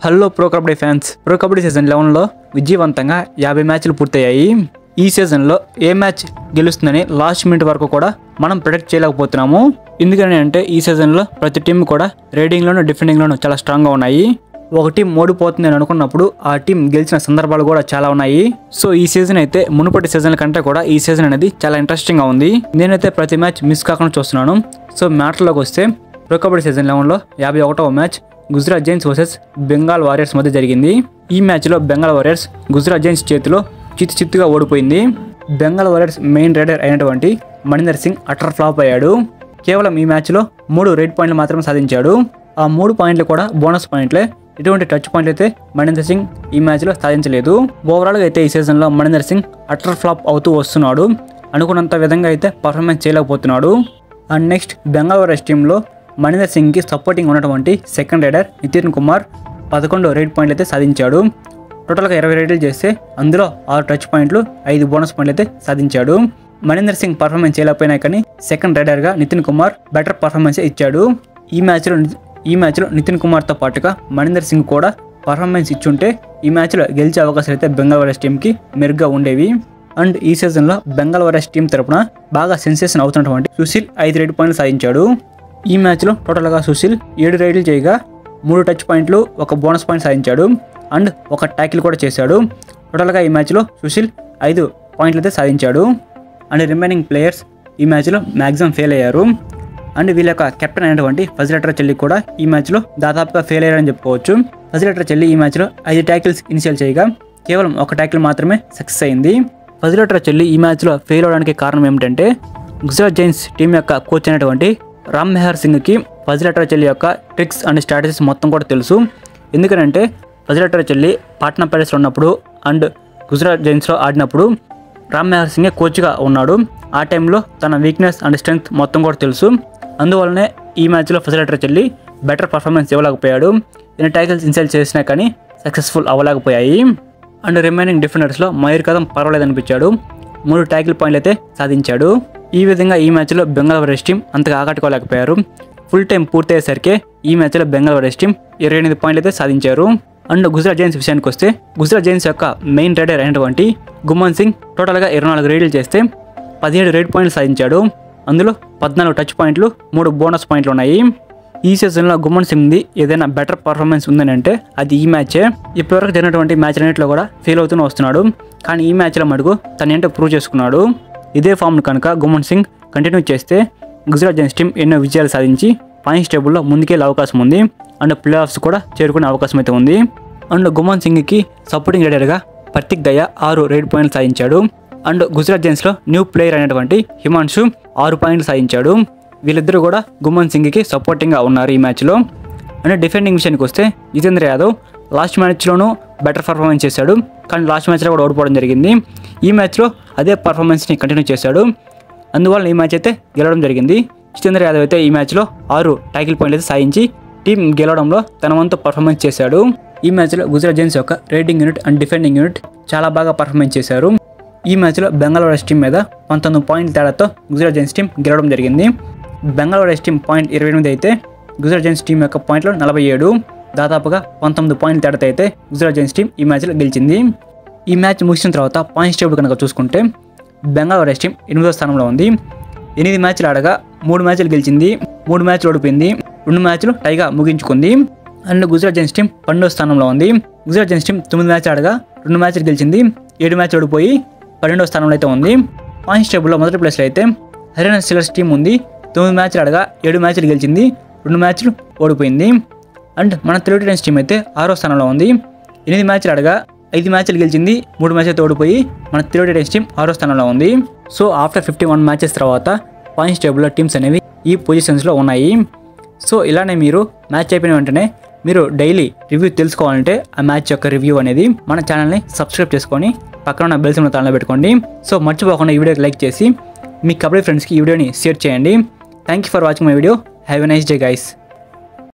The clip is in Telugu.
Hello pro kabaddi fans. Pro kabaddi season 11లో విజయవంతంగా 50 మ్యాచ్లు పూర్తయ్యాయి. ఈ సీజన్లో ఏ మ్యాచ్ గెలుస్తుందని లాస్ట్ మినిట్ వరకు కూడా మనం ప్రెడిక్ట్ చేయలేకపోతున్నాము. ఎందుకని అంటే ఈ సీజన్లో ప్రతి టీం కూడా రేడింగ్లోనూ డిఫెండింగ్లోనూ చాలా స్ట్రాంగ్గా ఉన్నాయి. ఒక టీం ఓడిపోతుంది అని అనుకున్నప్పుడు ఆ టీం గెలిచిన సందర్భాలు కూడా చాలా ఉన్నాయి. సో ఈ సీజన్ అయితే మునుపటి సీజన్ల కంటే కూడా ఈ సీజన్ అనేది చాలా ఇంట్రెస్టింగ్గా ఉంది. నేనైతే ప్రతి మ్యాచ్ మిస్ కాకుండా చూస్తున్నాను. సో మ్యాటర్లోకి వస్తే ప్రో కబడ్డీ సీజన్ 11లో 51వ match Gujarat giants versus Bengal warriors మధ్య జరిగింది. ఈ మ్యాచ్లో బెంగాల్ వారియర్స్ గుజరాత్ జైన్స్ చేతిలో చిత్తుగా ఓడిపోయింది. బెంగాల్ వారియర్స్ మెయిన్ రైడర్ అయినటువంటి మణీందర్ సింగ్ అటర్ ఫ్లాప్ అయ్యాడు. కేవలం ఈ మ్యాచ్లో 3 రెడ్ పాయింట్లు మాత్రమే సాధించాడు. ఆ 3 పాయింట్లు కూడా బోనస్ పాయింట్లే. ఎటువంటి టచ్ పాయింట్లు అయితే మణీందర్ సింగ్ ఈ మ్యాచ్లో సాధించలేదు. ఓవరాల్గా అయితే ఈ సీజన్లో మణీందర్ సింగ్ అటర్ ఫ్లాప్ అవుతూ వస్తున్నాడు. అనుకున్నంత విధంగా అయితే పర్ఫార్మెన్స్ చేయలేకపోతున్నాడు. అండ్ నెక్స్ట్ బెంగాల్ వారియర్స్ టీంలో మణీందర్ సింగ్కి సపోర్టింగ్ ఉన్నటువంటి second raider Nitin Kumar 11 raid పాయింట్లు అయితే సాధించాడు. టోటల్గా 20 రైడ్లు చేస్తే అందులో 6 టచ్ పాయింట్లు 5 బోనస్ పాయింట్లు అయితే సాధించాడు. మణీందర్ సింగ్ పర్ఫార్మెన్స్ చేయలేకపోయినా కానీ సెకండ్ రైడర్గా నితిన్ కుమార్ బెటర్ పర్ఫార్మెన్స్ ఇచ్చాడు. ఈ మ్యాచ్లో నితిన్ కుమార్తో పాటుగా మణీందర్ సింగ్ కూడా పర్ఫార్మెన్స్ ఇచ్చుంటే ఈ మ్యాచ్లో గెలిచే అవకాశాలు అయితే బెంగాల్ వారియర్స్ టీంకి మెరుగ్గా ఉండేవి. అండ్ ఈ సీజన్లో బెంగాల్ వారియర్స్ టీం తరపున బాగా సెన్సేషన్ అవుతున్నటువంటి సుశీల్ 5 రెడ్ పాయింట్లు సాధించాడు. ఈ మ్యాచ్లో టోటల్గా సుశీల్ 7 రైడ్లు చేయగా 3 టచ్ పాయింట్లు 1 బోనస్ పాయింట్ సాధించాడు. అండ్ 1 ట్యాకిల్ కూడా చేశాడు. టోటల్గా ఈ మ్యాచ్లో సుశీల్ 5 పాయింట్లు అయితే సాధించాడు. అండ్ రిమైనింగ్ ప్లేయర్స్ ఈ మ్యాచ్లో మ్యాక్సిమం ఫెయిల్ అయ్యారు. అండ్ వీళ్ళ యొక్క కెప్టెన్ అయినటువంటి ఫజిల్ చెల్లి కూడా ఈ మ్యాచ్లో దాదాపుగా ఫెయిల్ అయ్యారని చెప్పుకోవచ్చు. ఫజిల్ చెల్లి ఈ మ్యాచ్లో 5 ట్యాకిల్స్ ఇనిషియల్ చేయగా కేవలం 1 ట్యాకిల్ మాత్రమే సక్సెస్ అయింది. ఫజిల్ చెల్లి ఈ మ్యాచ్లో ఫెయిల్ అవడానికి కారణం ఏమిటంటే గుజరాత్ జైన్స్ టీం యొక్క కోచ్ అయినటువంటి రామ్ మెహర్ సింగ్కి ఫజిల్ చెల్లి యొక్క ట్రిక్స్ అండ్ స్ట్రాటజీస్ మొత్తం కూడా తెలుసు. ఎందుకంటే ఫజిల్ చెల్లి పాట్నా ప్యాలెస్లో ఉన్నప్పుడు అండ్ గుజరాత్ జైన్స్లో ఆడినప్పుడు రామ్ మెహర్ సింగే కోచ్గా ఉన్నాడు. ఆ టైంలో తన వీక్నెస్ అండ్ స్ట్రెంగ్త్ మొత్తం కూడా తెలుసు. అందువల్లనే ఈ మ్యాచ్లో ఫజిల్ చెల్లి బెటర్ పర్ఫార్మెన్స్ ఇవ్వలేకపోయాడు. ఎన్ని ట్యాకిల్స్ ఇన్సల్ట్ చేసినా కానీ successful అవ్వలేకపోయాయి. And remaining డిఫెండర్స్లో Mayur Kadam పర్వాలేదనిపించాడు. 3 tackle పాయింట్లు అయితే సాధించాడు. ఈ విధంగా ఈ మ్యాచ్లో బెంగాల్ వారియర్స్ టీం అంతగా ఆకట్టుకోలేకపోయారు. ఫుల్ టైం పూర్తయ్యేసరికి ఈ మ్యాచ్లో బెంగాల్ వారియర్స్ టీం 28 పాయింట్లు అయితే సాధించారు. అండ్ గుజరాత్ జైన్స్ విషయానికి వస్తే గుజరాత్ జైన్స్ యొక్క మెయిన్ రైడర్ అయినటువంటి గుమ్మన్ సింగ్ టోటల్గా 24 రైడ్లు చేస్తే 17 రెడ్ పాయింట్లు సాధించాడు. అందులో 14 టచ్ పాయింట్లు 3 బోనస్ పాయింట్లు ఉన్నాయి. ఈ సీజన్లో గుమ్మన్ సింగ్ది ఏదైనా బెటర్ పర్ఫార్మెన్స్ ఉందని అంటే అది ఈ మ్యాచే. ఇప్పటివరకు జరిగినటువంటి మ్యాచ్ అన్నింటిలో కూడా ఫెయిల్ అవుతూనే వస్తున్నాడు. కానీ ఈ మ్యాచ్లో మటుకు తన ఏంటో ప్రూవ్ చేసుకున్నాడు. ఇదే ఫామ్ను కనుక గుమ్మన్ సింగ్ కంటిన్యూ చేస్తే గుజరాత్ జైన్స్ టీం ఎన్నో విజయాలు సాధించి పాయింట్స్ టేబుల్లో ముందుకెళ్ళే అవకాశం ఉంది. అండ్ ప్లే ఆఫ్స్ కూడా చేరుకునే అవకాశం అయితే ఉంది. అండ్ గుమ్మన్ సింగ్కి సపోర్టింగ్ రైడర్గా ప్రతీక్ దయా 6 రెడ్ పాయింట్లు సాధించాడు. అండ్ గుజరాత్ జైన్స్లో న్యూ ప్లేయర్ అయినటువంటి హిమాన్షు 6 పాయింట్లు సాధించాడు. వీళ్ళిద్దరూ కూడా గుమ్మన్ సింగ్కి సపోర్టింగ్గా ఉన్నారు ఈ మ్యాచ్లో. అండ్ డిఫెండింగ్ విషయానికి వస్తే జితేంద్ర యాదవ్ లాస్ట్ మ్యాచ్లోనూ బెటర్ పర్ఫార్మెన్స్ చేశాడు. కానీ లాస్ట్ మ్యాచ్లో కూడా ఓడిపోవడం జరిగింది. ఈ మ్యాచ్లో అదే పర్ఫార్మెన్స్ని కంటిన్యూ చేశాడు. అందువల్ల ఈ మ్యాచ్ అయితే గెలవడం జరిగింది. జితేంద్ర యాదవ్ అయితే ఈ మ్యాచ్లో 6 ట్యాకిల్ పాయింట్లు అయితే సాధించి టీం గెలవడంలో తన వంతు పర్ఫార్మెన్స్ చేశాడు. ఈ మ్యాచ్లో గుజరాత్ జైన్స్ యొక్క rating unit and defending unit చాలా బాగా పర్ఫార్మెన్స్ చేశారు. ఈ మ్యాచ్లో బెంగాల్ వారియర్స్ టీం మీద 19 పాయింట్ల తేడాతో గుజరాత్ జైన్స్ టీం గెలవడం జరిగింది. బెంగాల్ వారియర్స్ టీం పాయింట్ 28 అయితే గుజరాత్ జైన్స్ టీం యొక్క పాయింట్లు 47. దాదాపుగా 19 పాయింట్ల తేడాతో అయితే గుజరాత్ జైన్స్ టీం ఈ మ్యాచ్లో గెలిచింది. ఈ మ్యాచ్ ముగిసిన తర్వాత పాయింట్స్ టేబుల్ కనుక చూసుకుంటే బెంగాల్ వారియర్స్ టీం 8వ స్థానంలో ఉంది. 8 మ్యాచ్లు ఆడగా 3 మ్యాచ్లు గెలిచింది, 3 మ్యాచ్లు ఓడిపోయింది, 2 మ్యాచ్లు టైగా ముగించుకుంది. అండ్ గుజరాత్ జైన్స్ టీం 12వ స్థానంలో ఉంది. గుజరాత్ జైన్స్ టీం 9 మ్యాచ్లు ఆడగా 2 మ్యాచ్లు గెలిచింది, 7 మ్యాచ్లు ఓడిపోయి 12వ స్థానంలో అయితే ఉంది. పాయింట్స్ టేబుల్లో మొదటి ప్లేస్లో అయితే హర్యానా స్టీలర్స్ టీం ఉంది. 9 మ్యాచ్లు ఆడగా 7 మ్యాచ్లు గెలిచింది, 2 మ్యాచ్లు ఓడిపోయింది. అండ్ మన తెలుగు టైటన్స్ టీం అయితే 6వ స్థానంలో ఉంది. 8 మ్యాచ్లు ఆడగా 5 మ్యాచ్లు గెలిచింది, 3 మ్యాచ్లతో ఓడిపోయి మన తెలుగు టైటన్స్ టీం 6వ స్థానంలో ఉంది. సో ఆఫ్టర్ 51 మ్యాచెస్ తర్వాత పాయింట్స్ టేబుల్లో టీమ్స్ అనేవి ఈ పొజిషన్స్లో ఉన్నాయి. సో ఇలానే మీరు మ్యాచ్ అయిపోయిన వెంటనే మీరు డైలీ రివ్యూ తెలుసుకోవాలంటే ఆ మ్యాచ్ యొక్క రివ్యూ అనేది మన ఛానల్ని సబ్స్క్రైబ్ చేసుకొని పక్కన ఉన్న బెల్ సింబల్ తాళంలో పెట్టుకోండి. సో మర్చిపోకుండా ఈ వీడియోకి లైక్ చేసి మీ కబడ్డీ ఫ్రెండ్స్కి ఈ వీడియోని షేర్ చేయండి. Thank you for watching my video. Have a nice day guys.